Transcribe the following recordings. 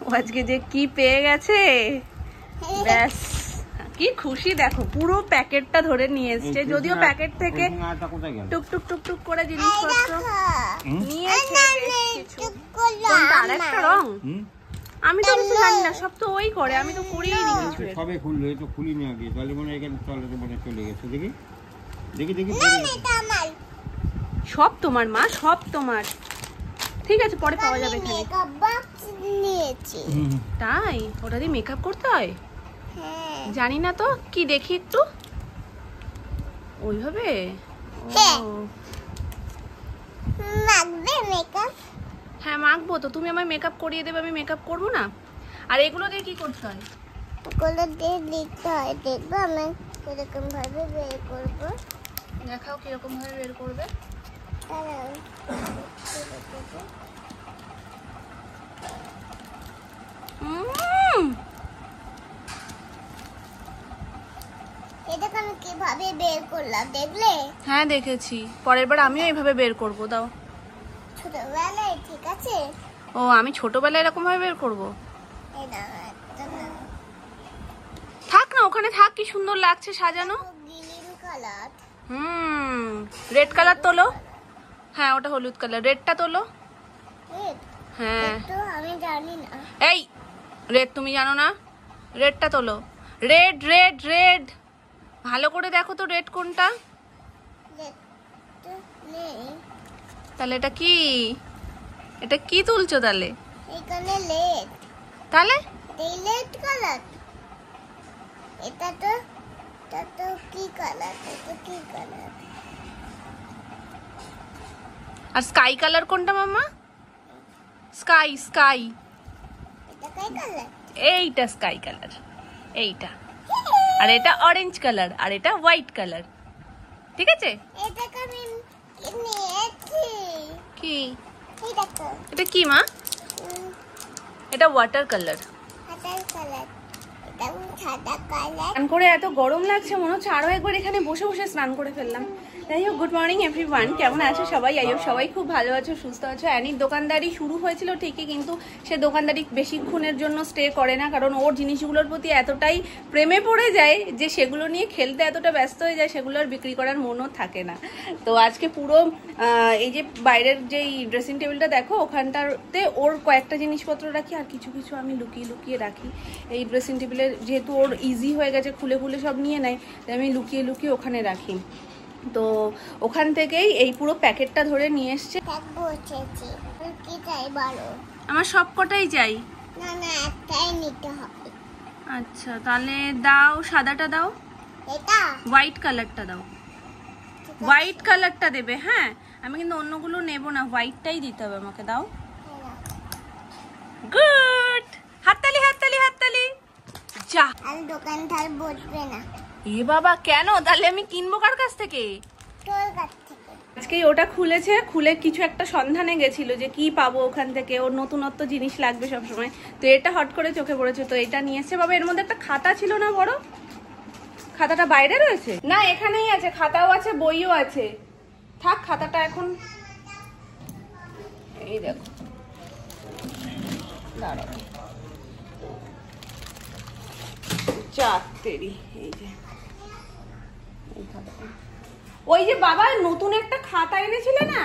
ও আজকে যে কি পেয়ে গেছে, ব্যাস কি খুশি দেখো, পুরো প্যাকেটটা ধরে নিয়ে এসছে। যদিও প্যাকেট থেকে টুক টুক টুক টুক করে জিনিসপত্র নিয়েছে কিছু। কোনটা আরেকটা রং আমি তো কিছু জানি না, সব তো ওই করে, আমি তো করিই নি কিছু। সবে খুললো, এই তো খুলিনি আগে, তাহলে মনে এখানে তাহলে তো মনে চলে গেছে। দেখি দেখি দেখি, সব তোমার মা, সব তোমার। ঠিক আছে, পরে পাওয়া যাবে এখানে। মেকআপ বক্স নিয়েছি। তাই? ওটা দিয়ে মেকআপ করতে হয়? হ্যাঁ। জানি না তো, কি দেখি একটু। ওইভাবে? হ্যাঁ। মাখবে মেকআপ? হ্যাঁ মাখবো তো, তুমি আমায় মেকআপ করিয়ে দেবে, আমি মেকআপ করবো না? আর এগুলো দিয়ে কি করতে হয়? ওগুলো দিয়ে লিখতে হয়, দেখবো আমি কিরকম ভাবে বের করবো। দেখাও কিরকম ভাবে বের করবে। এটা আমি কিভাবে বের করলাম দেখলে? হ্যাঁ দেখেছি, পরের বার আমিও এইভাবে বের করবো। দাও। ছোটবেলায় ঠিক আছে? ও আমি ছোটবেলায় এরকম ভাবে বের করবো? এই না, এটা না। থাক না, ওখানে থাক, কি সুন্দর লাগছে সাজানো। Green colour. রেড কালার তোলো। হ্যাঁ ওটা হলুদ কালার, রেডটা তোলো। হ্যাঁ তো আমি জানি না। এই রেড তুমি জানো না? রেডটা তোলো। রেড রেড রেড, ভালো করে দেখো তো রেড কোনটা। নেই। তাহলে এটা কি? এটা কি তুলছো তাহলে? এখানে রেড। তাহলে এই রেড কালার। এটা তো কি কালার? এটা কি কালার? আর স্কাই কালার কোনটা মাম্মা? Sky sky. এটা কি কালার? এইটা স্কাই কালার, এইটা। আর এটা অরেঞ্জ কালার, আর এটা হোয়াইট কালার। ঠিক আছে? এটা আমি নিয়েছি। কি? এই দেখো। এটা কি মা? এটা ওয়াটার কালার। Water colour. এটা সাদা কালার। স্নান করে এত গরম লাগছে, মনে হচ্ছে আরো একবার এখানে বসে বসে স্নান করে ফেললাম। যাই হোক, গুড মর্নিং এভরিওয়ান, কেমন আছো সবাই? আই হোপ সবাই খুব ভালো আছো, সুস্থ আছো। অ্যানির দোকানদারি শুরু হয়েছিল ঠিকই, কিন্তু সে দোকানদারি বেশিক্ষণের জন্য স্টে করে না, কারণ ওর জিনিসগুলোর প্রতি এতটাই প্রেমে পড়ে যায় যে সেগুলো নিয়ে খেলতে এতটা ব্যস্ত হয়ে যায়, সেগুলো আর বিক্রি করার মনও থাকে না। তো আজকে পুরো এই যে বাইরের যেই ড্রেসিং টেবিলটা দেখো, ওখানটাতে ওর কয়েকটা জিনিসপত্র রাখি, আর কিছু কিছু আমি লুকিয়ে লুকিয়ে রাখি। এই ড্রেসিং টেবিলে যেহেতু ওর ইজি হয়ে গেছে, খুলে খুলে সব নিয়ে নেয়, তাই আমি লুকিয়ে লুকিয়ে ওখানে রাখি। তো ওখান থেকেই এই পুরো প্যাকেটটা ধরে নিয়ে এসছে। কি চাই বলো? আমার সব কটাই চাই। না না, একটাই নিতে হবে। আচ্ছা তাহলে দাও, সাদাটা দাও। এটা হোয়াইট কালারটা দাও। হোয়াইট কালারটা দেবে। হ্যাঁ আমি কিন্তু অন্যগুলো নেব না, হোয়াইটটাই দিতে হবে আমাকে। দাও। গুড, হাততালি হাততালি হাততালি। যা, আর দোকানদার বসবে না। এ বাবা কেন? তাহলে আমি কিনবো কার কাছ থেকে? তোর কাছ থেকে। আজকে ওটা খুলেছে, খুলে কিছু একটা সন্ধানে গেছিল যে কি পাবো ওখান থেকে, ওর নতুনত্ব জিনিস লাগবে সবসময়। তো এটা হট করে চোখে পড়েছে, তো এটা নিয়ে এসছে। বাবা এর মধ্যে একটা খাতা ছিল না বড়? খাতাটা বাইরে রয়েছে? না এখানেই আছে, খাতাও আছে বইও আছে। থাক খাতাটা এখন। এই দেখো, দাঁড়াও, চারটেরই এই যে এই খাতাটা। ওই যে বাবা নতুন একটা খাতা এনেছিলে না,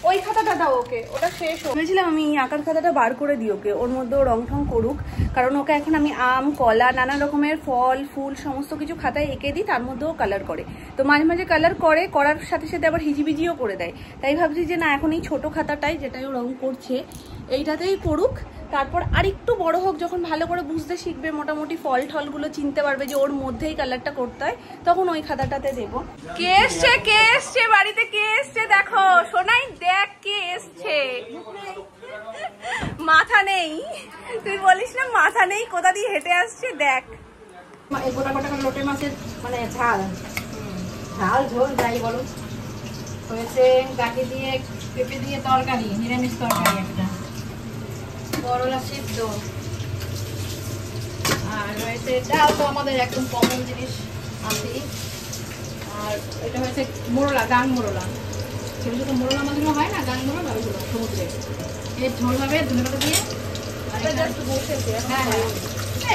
ওই খাতাটা দাও ওকে, ওটা শেষ হয়েছিলাম। আমি আঁকার খাতাটা বার করে দিই ওকে, ওর মধ্যে ও রং ঠং করুক, কারণ ওকে এখন আমি আম কলা নানা রকমের ফল ফুল সমস্ত কিছু খাতায় এঁকে দিই, তার মধ্যেও কালার করে। তো মাঝে মাঝে কালার করে, করার সাথে সাথে আবার হিজিবিজিও করে দেয়। তাই ভাবছি যে না, এখন এই ছোট খাতাটাই, যেটাই ও রং করছে এইটাতেই করুক, তারপর আর একটু বড় হোক, যখন ভালো করে বুঝতে শিখবে, মোটামুটি ফল ঠলগুলো চিনতে পারবে যে ওর মধ্যেই কালারটা করতে হয়, তখন ওই খাতাটাতে দেবো। কে এসছে? কে এসছে বাড়িতে? কে এসছে দেখো সোনাই, দেখ কে এসছে। মাথা নেই, তুই বলিস না মাথা নেই, কোথা দিয়ে হেঁটে আসছে দেখ। গোটা গোটা লোটে মাছের মানে ঝাল ঝাল ঝোল যাই বলো হয়েছে, গাঠি দিয়ে পেঁপে দিয়ে তরকারি, নিরামিষ তরকারি একটা, করলা সিদ্ধ, আর রয়েছে ডাল, তো আমাদের একদম কমন জিনিস আছে। আর এটা হয়েছে মোরলা, ডাং মোরলা, ছোটো ছোটো মোড়লা মাছগুলো হয় না, গান মোড়লা ওইগুলো সমুদ্রে এর ঝোল হবে ধনেপাতা দিয়ে। আর হ্যাঁ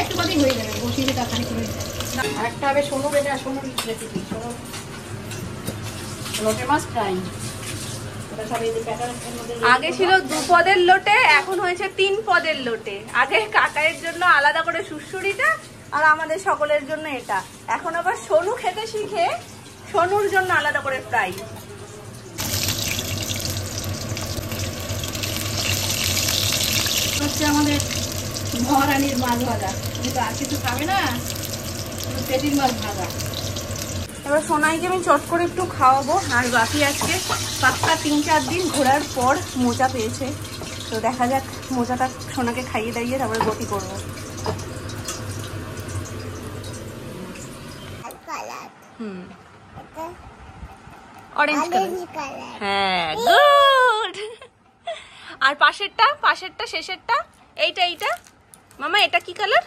একটু বাদেই হয়ে যাবে, বসিয়ে দিয়ে তাড়াতাড়ি করে দিতে। আর একটা হবে সোনুর, এটা সোনুর রেসিপি, সোনুর লোটে মাছ ফ্রাই। আগে ছিল 2 পদের লোটে, এখন হয়েছে 3 পদের লোটে। আগে কাকায়ের জন্য আলাদা করে সুড়সুড়িটা আর আমাদের সকলের জন্য এটা। এখন আবার সোনু খেতে শিখে সোনুর জন্য আলাদা করে ফ্রাই। হচ্ছে আমাদের মহারানীর মাছ ভাজা, কিন্তু আর কিছু খাবে না, পেটির মাছ ভাজা। এবার সোনাইকে আমি চট করে একটু খাওয়াবো। আর বাকি আজকে পাক্কা 3-4 দিন ঘোরার পর মোচা পেয়েছে, তো দেখা যাক মোচাটা সোনাকে খাইয়ে দাইয়ে তারপরে গতি করবো। Colour orange orange colour. হ্যাঁ, গুড। আর পাশেরটা শেষেরটা এইটা মামা, এটা কি কালার?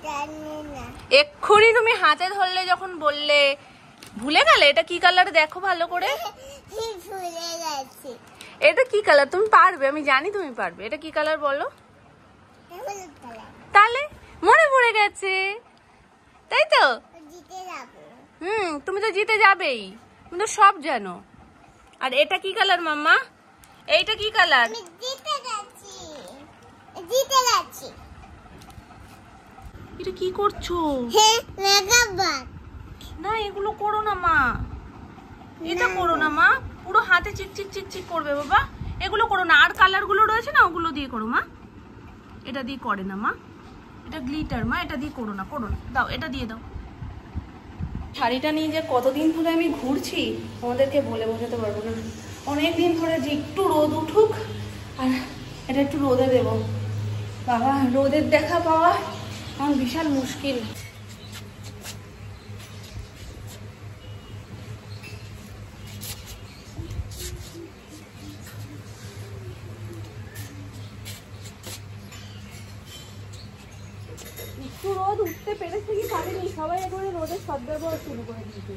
জানি না, এক্ষুনি তুমি হাতে ধরলে যখন বললে ভুলে গেলে। এটা কি কালার দেখো ভালো করে। ভুলে গেছি। এটা কি কালার? তুমি পারবে, আমি জানি তুমি পারবে। এটা কি কালার বলো? হলুদ কালার। তাহলে মনে পড়ে গেছে, তাই তো? জিতে যাবো। তুমি তো জিতে যাবেই, তুমি তো সব জানো। আর এটা কি কালার মাম্মা? এইটা কি কালার? আমি জিতে গেছি, জিতে গেছি। এটা কি করছো? হ্যাঁ, মেগাবাট। না এগুলো করো না মা, এটা করো না মা, পুরো হাতে চিকচিক চিকচিক করবে বাবা। এগুলো করো না। আর কালার গুলো রয়েছে না, ওগুলো দিয়ে করো মা। এটা দিয়ে করে না মা, এটা গ্লিটার মা, এটা দিয়ে করো না, দাও, এটা দিয়ে দাও। শাড়িটা নিয়ে যে কতদিন ধরে আমি ঘুরছি আমাদেরকে বলে বোঝাতে পারবো না। অনেকদিন ধরে যে একটু রোদ উঠুক আর এটা একটু রোদে দেবো। বাবা, রোদের দেখা পাওয়া আমার বিশাল মুশকিল। একটু রোদ উঠতে পেরেছে কি পারেনি, সবাই একেবারে রোদের সদ্ব্যবহার শুরু করে দিয়েছে।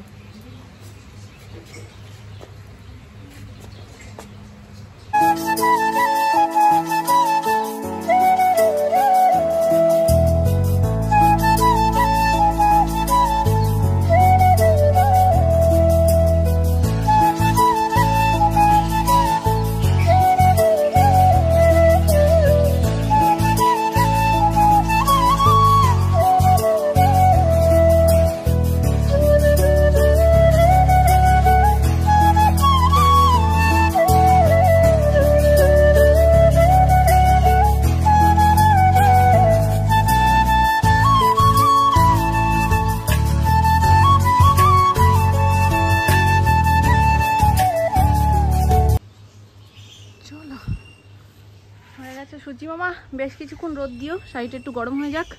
সুজি মামা, বেশ কিছুক্ষণ রোদ দিও, শাড়িটা একটু গরম হয়ে যাক।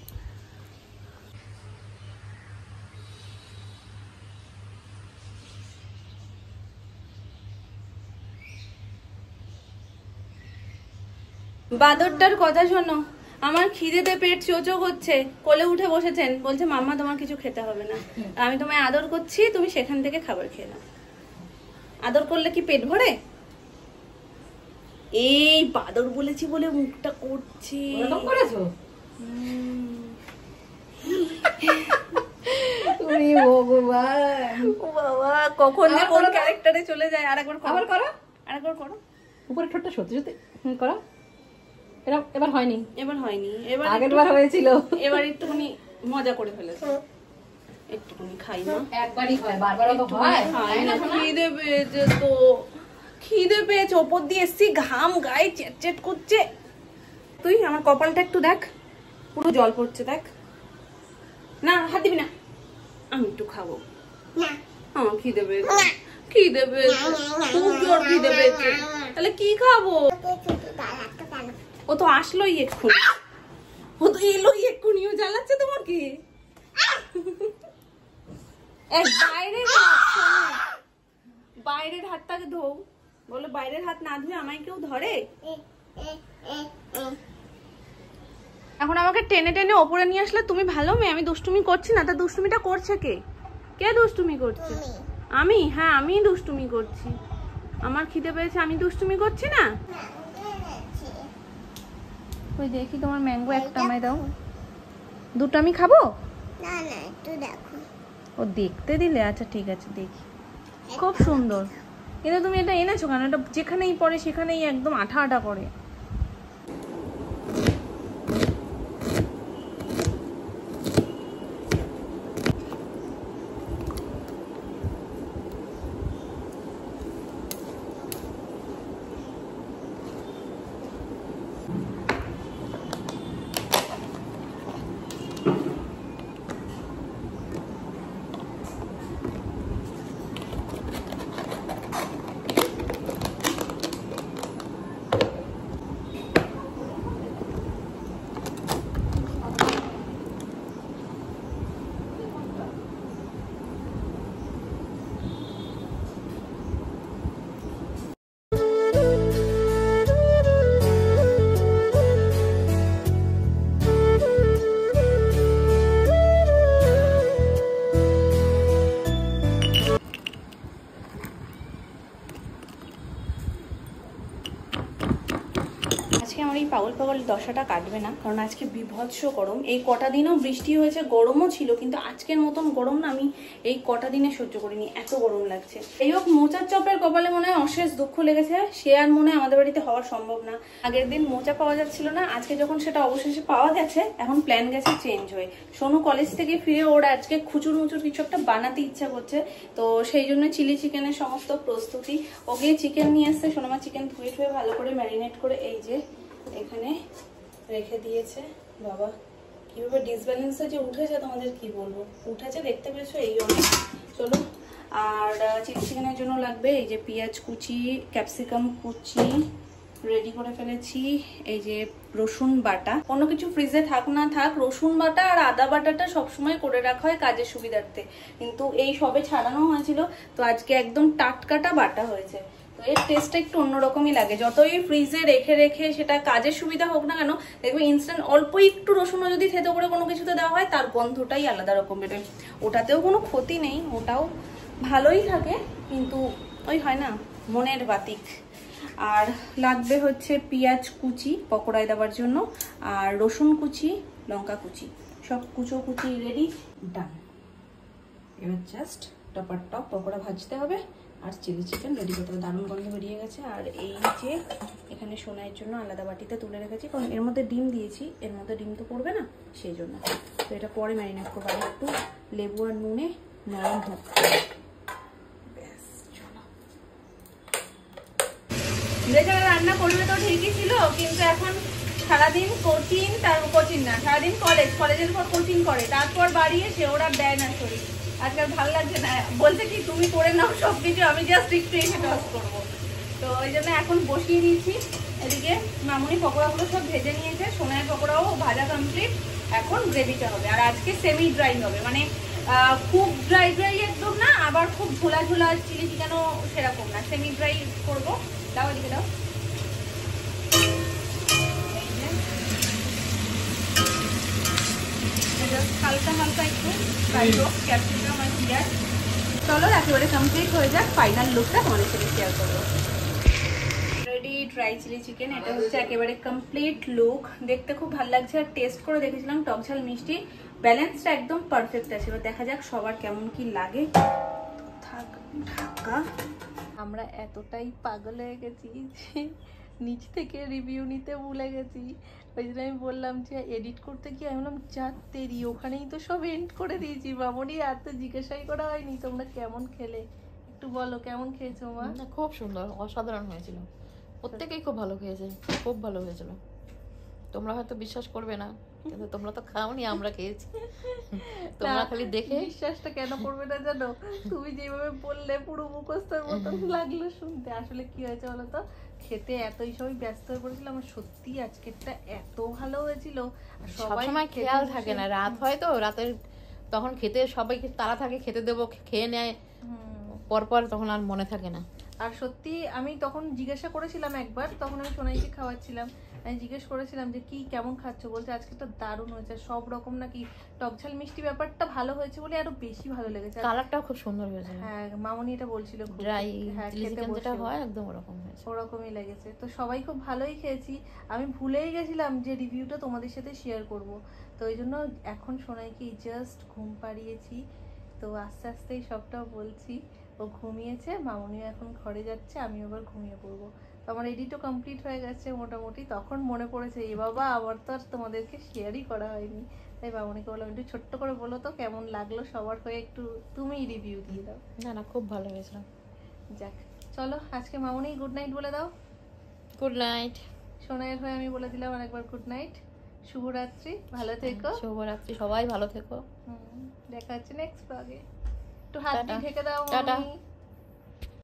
বাদরটার কথা শোনো, আমার খিদেতে পেট চোচো করছে, কোলে উঠে বসেছেন, বলছে মাম্মা তোমার কিছু খেতে হবে না, আমি তোমায় আদর করছি, তুমি সেখান থেকে খাবার খেয়ে নাও। আদর করলে কি পেট ভরে? এই বাদর বলেছি বলে মুখটা করছে। ওরকম করেছো? বাবা, কখন যে কোন ক্যারেক্টারে চলে যায়। আরেকবার আবার করো, আরেকবার করো। উপরে ঠোঁটটা সত্যি সত্যি করো। এবার হয়নি, এবার হয়নি, এবার আগের বার হয়েছিল। এবার একটুখানি মজা করে ফেলেছে। একটুখানি খাই না, একবারই হয়, বারবারও তো হয়। খিদে পেয়েছে তো, খিদে পেয়েছে, ওপর দিয়ে এসছি, ঘাম গায়ে চেট করছে। তুই আমার কপালটা একটু দেখ, পুরো জল পড়ছে দেখ। না হাত দিবি না, আমি একটু খাবো। আমার খিদে পেয়েছে, খিদে পেয়েছে, খুব জোর খিদে পেয়েছে। তাহলে কি খাবো? ও তো আসলোই এক্ষুনি, ও তো এলোই এক্ষুনি। ও জ্বালাচ্ছে তোমাকে। বাইরের হাতটাকে ধো, বলো বাইরের হাত না ধুয়ে আমায় কেউ ধরে? এখন আমাকে টেনে টেনে ওপরে নিয়ে আসলে তুমি ভালো মেয়ে। আমি দুষ্টুমি করছি না, তা দুষ্টুমিটা করছে কে? কে দুষ্টুমি করছে? আমি? হ্যাঁ, আমি দুষ্টুমি করছি। আমার খিদে পেয়েছে, আমি দুষ্টুমি করছি না? ওই দেখি তোমার ম্যাঙ্গো একটা আমায় দাও। দুটো আমি খাবো? না না, একটু দেখো। ও দেখতে দিলে? আচ্ছা ঠিক আছে, দেখি। খুব সুন্দর। কিন্তু তুমি এটা এনেছো কেন? এটা যেখানেই পড়ে সেখানেই একদম আঠা আঠা করে। আজকে আমার এই পাগল পাগল দশাটা কাটবে না, কারণ আজকে বিভৎস গরম। এই কটা দিনও বৃষ্টি হয়েছে, গরমও ছিল, কিন্তু আজকের মতন গরম না আমি এই কটা দিনে সহ্য করিনি, এত গরম লাগছে। এই হোক, মোচার চপের কপালে মনে হয় অশেষ দুঃখ লেগেছে, সে আর মনে হয় আমাদের বাড়িতে হওয়া সম্ভব না। আগের দিন মোচা পাওয়া যাচ্ছিল না, আজকে যখন সেটা অবশেষে পাওয়া গেছে, এখন প্ল্যান গেছে চেঞ্জ হয়ে। সোনু কলেজ থেকে ফিরে ওর আজকে খুচুর মুচুর কিছু একটা বানাতে ইচ্ছা করছে, তো সেই জন্য চিলি চিকেনের সমস্ত প্রস্তুতি। ও গিয়ে চিকেন নিয়ে আসছে, সোনামা চিকেন ধুয়ে ধুয়ে ভালো করে ম্যারিনেট করে এই যে এখানে রেখে দিয়েছে। বাবা কিভাবে ডিসব্যালেন্স হয়ে যে উঠেছে তোমাদের কি বলবো, উঠেছে দেখতে পেয়েছো, এই অনেক। চলো, আর চিলি চিকেনের জন্য লাগবে এই যে পেঁয়াজ কুচি, ক্যাপসিকাম কুচি রেডি করে ফেলেছি, এই যে রসুন বাটা। অন্য কিছু ফ্রিজে থাক না থাক, রসুন বাটা আর আদা বাটাটা সবসময় করে রাখা হয় কাজের সুবিধার্থে, কিন্তু এই সবে ছাড়ানো হয়েছিল, তো আজকে একদম টাটকাটা বাটা হয়েছে। এর টেস্টটা একটু অন্যরকমই লাগে, যতই ফ্রিজে রেখে রেখে সেটা কাজের সুবিধা হোক না কেন, দেখবে ইনস্ট্যান্ট অল্প একটু রসুনও যদি থেতো করে কোনো কিছুতে দেওয়া হয়, তার গন্ধটাই আলাদা রকম বেরোয়। ওটাতেও কোনো ক্ষতি নেই, ওটাও ভালোই থাকে, কিন্তু ওই হয় না মনের বাতিক। আর লাগবে হচ্ছে পেঁয়াজ কুচি পকোড়ায় দেওয়ার জন্য, আর রসুন কুচি, লঙ্কা কুচি, সব কুচো কুচি রেডি, ডান। এবার জাস্ট টপার টপ পকোড়া ভাজতে হবে আর চিলি চিকেন রেডি করতে হবে। দারুণ গন্ধ বেরিয়ে গেছে। আর এই যে এখানে সোনাইয়ের জন্য আলাদা বাটিতে তুলে রেখেছি, কারণ এর মধ্যে ডিম দিয়েছি, এর মধ্যে ডিম তো পড়বে না, সেই জন্য। তো এটা পরে ম্যারিনেট করবো, আর একটু লেবু আর নুনে নরম হোক। ব্যাস, চলো। বেচারা রান্না করবে তো ঠিকই ছিল, কিন্তু এখন সারাদিন কোচিং, তার কোচিং না, সারাদিন কলেজের পর কোচিং করে, তারপর বাড়ি এসে ওরা দেয় না শরীর। আজকাল ভালো লাগছে না, বলতে কি তুমি করে নাও সবকিছু, আমি জাস্ট একটু এসে টস করবো। তো ওই জন্য এখন বসিয়ে দিয়েছি। এদিকে মামুনি পকোড়াগুলো সব ভেজে নিয়েছে, সোনার পকোড়াও ভাজা কমপ্লিট, এখন গ্রেভিটা হবে। আর আজকে সেমি ড্রাই হবে, মানে খুব ড্রাই ড্রাই একদম না, আবার খুব ঝোলা ঝোলা চিলি চিকেনও সেরকম না, সেমি ড্রাই করবো। দাও এদিকে দাও। হালকা হালকা একটু ক্যাপসিকাম আর পেঁয়াজ। চলো একেবারে কমপ্লিট হয়ে যাক, ফাইনাল লুকটা তোমাদের সাথে শেয়ার করবো। রেডি ড্রাই চিলি চিকেন, এটা হচ্ছে একেবারে কমপ্লিট লুক। দেখতে খুব ভালো লাগছে, আর টেস্ট করে দেখেছিলাম টক ঝাল মিষ্টি, ব্যালেন্সটা একদম পারফেক্ট আছে। এবার দেখা যাক সবার কেমন কি লাগে। থাক ঢাকা। আমরা এতটাই পাগল হয়ে গেছি যে নিচ থেকে রিভিউ নিতে ভুলে গেছি। ওই জন্য আমি বললাম যে এডিট করতে গিয়ে আমি বললাম চাঁদেরই ওখানেই তো সব এন্ড করে দিয়েছি। মামনি আর তো জিজ্ঞাসাই করা হয়নি তোমরা কেমন খেলে, একটু বলো কেমন খেয়েছো মা? খুব সুন্দর, অসাধারণ হয়েছিল, প্রত্যেকেই খুব ভালো খেয়েছে, খুব ভালো হয়েছিল। তোমরা হয়তো বিশ্বাস করবে না, কিন্তু তোমরা তো খাওনি, আমরা খেয়েছি। তোমরা খালি দেখে বিশ্বাসটা কেন করবে না জানো, তুমি যেভাবে বললে পুরো মুখস্থের মতন লাগলো শুনতে। আসলে কি হয়েছে বলো তো, খেতে এতই সবাই ব্যস্ত হয়ে পড়েছিলাম, আমার সত্যি আজকেরটা এত ভালো হয়েছিল। সবাই খেয়াল থাকে না, রাত হয় তো, রাতের তখন খেতে সবাইকে তারা থাকে, খেতে দেবো, খেয়ে নেয় পরপর, তখন আর মনে থাকে না। আর সত্যি আমি তখন জিজ্ঞাসা করেছিলাম একবার, তখন আমি সোনাইকে খাওয়াচ্ছিলাম আমি জিজ্ঞেস করেছিলাম যে কি কেমন খাচ্ছ, বলছে আজকে তো দারুণ হয়েছে, সব রকম নাকি টক ঝাল মিষ্টি ব্যাপারটা ভালো হয়েছে বলে আরো বেশি ভালো লেগেছে। কালারটাও খুব সুন্দর হয়েছে। হ্যাঁ মামনি এটা বলছিল, ড্রাই হ্যাঁ চিলি খেতে চিকেন যেটা বসেও হয় একদম ওরকম হয়েছে। ওরকমই লেগেছে। তো সবাই খুব ভালোই খেয়েছি। আমি ভুলেই গেছিলাম যে রিভিউটা তোমাদের সাথে শেয়ার করব, তো ওই জন্য এখন সোনাইকে জাস্ট ঘুম পাড়িয়েছি, তো আস্তে আস্তেই সবটা বলছি। ও ঘুমিয়েছে, মামনিও এখন ঘরে যাচ্ছে, আমি আবার ঘুমিয়ে পড়বো। তো আমার এডিটও কমপ্লিট হয়ে গেছে মোটামুটি। তখন মনে পড়েছে এ বাবা আমার তো আর তোমাদেরকে শেয়ারই করা হয়নি, তাই মামনিকে বললাম একটু ছোট্ট করে বলো তো কেমন লাগলো সবার হয়ে, একটু তুমিই রিভিউ দিয়ে দাও। না না খুব ভালো হয়েছিল। যাক চলো আজকে মামনি গুড নাইট বলে দাও। Good night. সোনাইয়ের হয়ে আমি বলে দিলাম আরেকবার গুড নাইট, শুভরাত্রি, ভালো থেকো। শুভরাত্রি, সবাই ভালো থেকো। দেখা হচ্ছে নেক্সট ব্লগে। একটু হাত দিয়ে টাটা। ঢেকে দাও টাটা। মামনি।